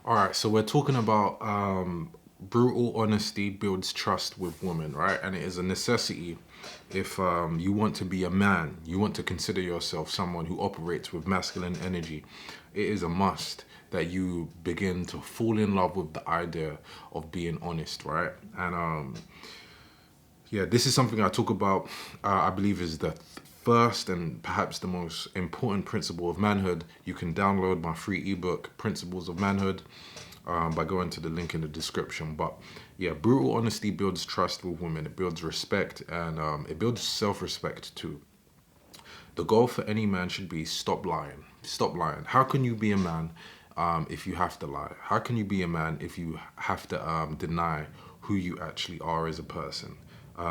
All right, so we're talking about brutal honesty builds trust with women, right? And it is a necessity if you want to be a man, you want to consider yourself someone who operates with masculine energy. It is a must that you begin to fall in love with the idea of being honest, right? And yeah, this is something I talk about. I believe is the first and perhaps the most important principle of manhood. You can download my free ebook, Principles of Manhood, by going to the link in the description. But yeah, brutal honesty builds trust with women. It builds respect and it builds self-respect too. The goal for any man should be stop lying. Stop lying. How can you be a man if you have to lie? How can you be a man if you have to deny who you actually are as a person?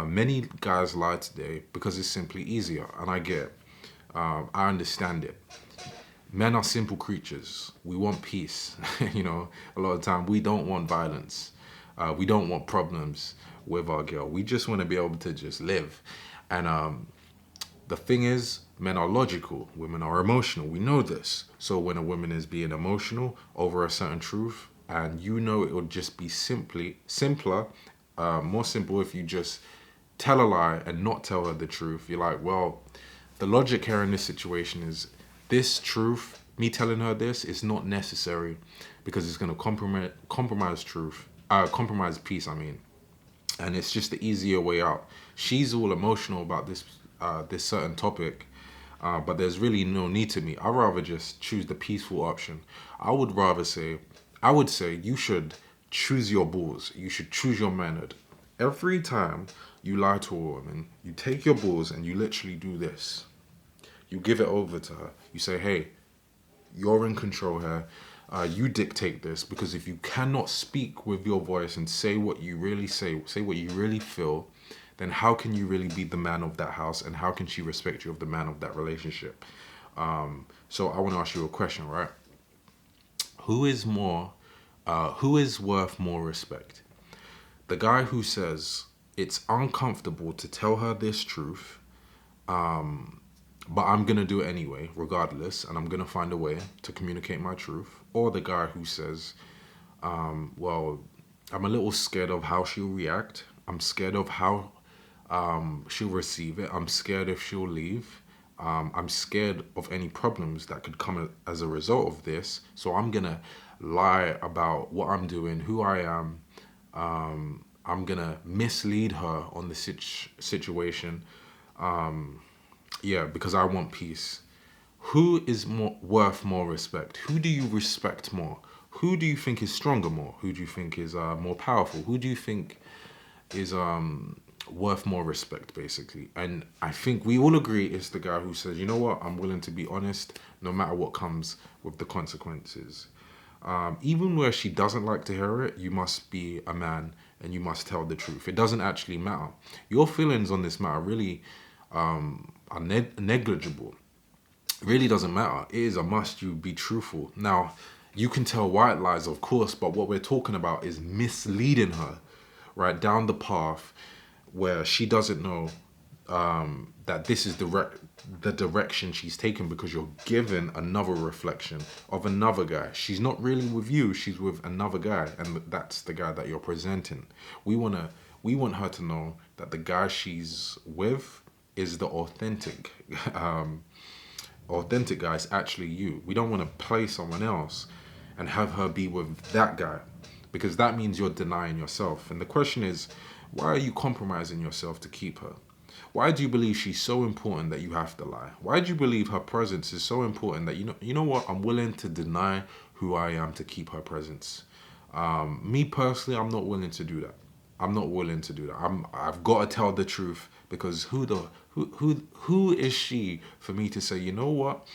Many guys lie today because it's simply easier, and I get it. I understand it. Men are simple creatures. We want peace. A lot of time we don't want violence. We don't want problems with our girl. We just want to be able to just live. And the thing is, men are logical, women are emotional. We know this. So when a woman is being emotional over a certain truth, and it would just be simpler, more simple if you just tell a lie and not tell her the truth. You're like, well, the logic here in this situation is this truth, me telling her this, is not necessary because it's going to compromise peace. I mean, and it's just the easier way out. She's all emotional about this certain topic, but there's really no need to me. I'd rather just choose the peaceful option. I would say you should choose your balls. You should choose your manhood. Every time you lie to a woman, you take your balls and you literally do this. You give it over to her. You say, hey, you're in control here. You dictate this because if you cannot speak with your voice and say what you really say what you really feel, then how can you really be the man of that house and how can she respect you of the man of that relationship? So I want to ask you a question, right? Who is more, who is worth more respect? The guy who says it's uncomfortable to tell her this truth, but I'm gonna do it anyway, regardless, and I'm gonna find a way to communicate my truth. Or the guy who says, well, I'm a little scared of how she'll react. I'm scared of how she'll receive it. I'm scared if she'll leave. I'm scared of any problems that could come as a result of this. So I'm gonna lie about what I'm doing, who I am. I'm gonna mislead her on the situation. Yeah, because I want peace. Who is worth more respect? Who do you respect more? Who do you think is stronger more? Who do you think is more powerful? Who do you think is worth more respect, basically? And I think we all agree it's the guy who says, you know what, I'm willing to be honest no matter what comes with the consequences. Even where she doesn't like to hear it, you must be a man and you must tell the truth. It doesn't actually matter. Your feelings on this matter really are negligible. Really doesn't matter. It is a must you be truthful. Now, you can tell white lies, of course, but what we're talking about is misleading her, right, down the path where she doesn't know that this is the direction she's taken because you're given another reflection of another guy. She's not really with you, she's with another guy, and that's the guy that you're presenting. We want her to know that the guy she's with is the authentic guy is actually you. We don't want to play someone else and have her be with that guy because that means you're denying yourself. And the question is, why are you compromising yourself to keep her? Why do you believe she's so important that you have to lie? Why do you believe her presence is so important that you know what? I'm willing to deny who I am to keep her presence. Me personally, I'm not willing to do that. I'm not willing to do that. I've got to tell the truth because who is she for me to say, you know what?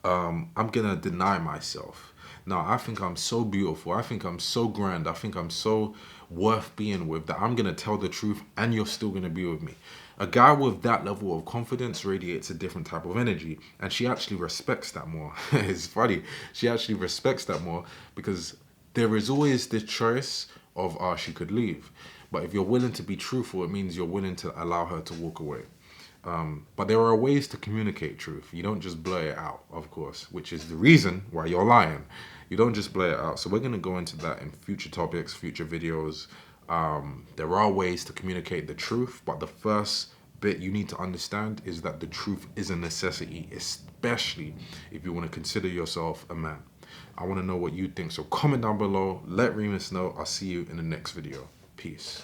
I'm gonna deny myself. Now I think I'm so beautiful. I think I'm so grand. I think I'm so worth being with that I'm gonna tell the truth and you're still gonna be with me. A guy with that level of confidence radiates a different type of energy, and she actually respects that more. It's funny. She actually respects that more because there is always the choice of she could leave. But if you're willing to be truthful, it means you're willing to allow her to walk away. But there are ways to communicate truth. You don't just blur it out, of course, which is the reason why you're lying. You don't just blare it out. So we're going to go into that in future topics, future videos. There are ways to communicate the truth, but the first bit you need to understand is that the truth is a necessity, especially if you want to consider yourself a man. I want to know what you think, so comment down below, let Reemus know. I'll see you in the next video. Peace.